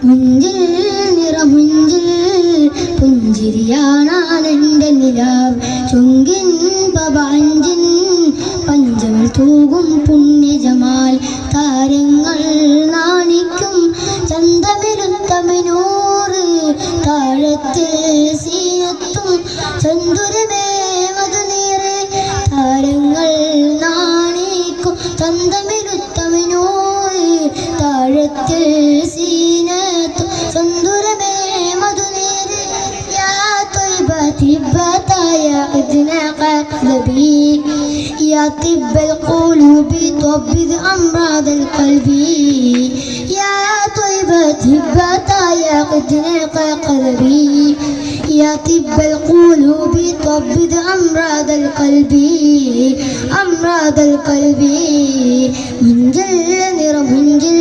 മുഞ്ചിൽ നിറമുഞ്ചിൽ പുഞ്ചിരിയാണെന്റെ നിലാവ് ചുങ്കിൻ പവാഞ്ചിൻ പഞ്ചമൽ തൂകും പുണ്യജമാൽ താരങ്ങൾ നാണിക്കും ചന്തമിരുത്തമിനൂറ് താഴത്തിൽ സീനത്തും ചന്ദുരമേ മധുനീറ് താരങ്ങൾ നാണിക്കും ചന്തമിരുത്തമിനൂറ് താഴത്തിൽ സീനത്തും ചന്ദുരമേ മധുനീറ് യാ طيبة يا إذناق قلبي يا طب القلوب طبب أمراض القلب يا طيبة يا إذناق قلبي يا طب القلوب طبب أمراض القلب أمراض القلب منجل നിറമുഞ്ചിൽ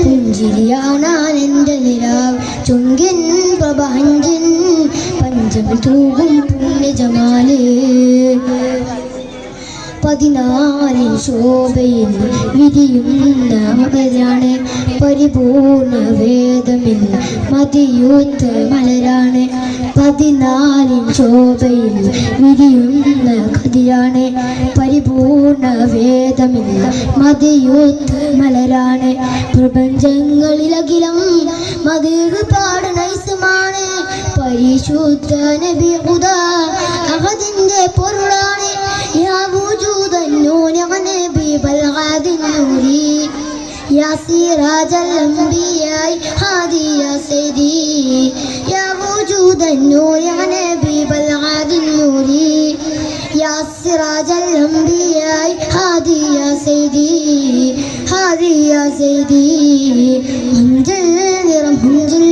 പുഞ്ചിരിയാണെന്റെ നിലാവ് ചുങ്കിൻ പ്രഭഞ്ചിൻ പഞ്ചമൽ തൂകും പുണ്യജമാല് 14 ശോഭയിൽ വിരിയുന്ന മകരാണ് പരിപൂർണ വേദമിൽ മതിയൂത്ത മലരാണ് 14 ശോഭയിൽ വിരിയുന്ന കതിരാണ് പരിപൂർണ വേദമിൽ മതിയൂത്ത മലരാണ് പ്രപഞ്ചങ്ങളിലകിലം മതിവ് പാടുന്ന ഇസ്മാണ് പരിശുദ്ധ നബി ഖുദാ അഹദിന്റെ പൊരുളാണ് യാ വജൂദൻ നൂന നബി ബൽഗാദി നൂരി യാ സിറാജൽ അംബിയാ ഹാദി യാ സയ്യിദി യാ വജൂദൻ നൂന നബി ബൽഗാദി നൂരി യാ സിറാജൽ അംബിയാ ഹാദി യാ സയ്യിദി ഹാദി യാ സയ്യിദി മുഞ്ചിൽ നിറമുഞ്ചിൽ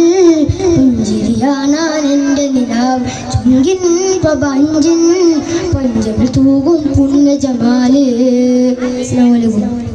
പുഞ്ചിരിയാണെന്റെ നിലാവ് ചുങ്കിൻ പവാഞ്ചിൻ പഞ്ചമൽ തൂകും പുണ്യജമാല്. അസ്സലാമു അലൈക്കും.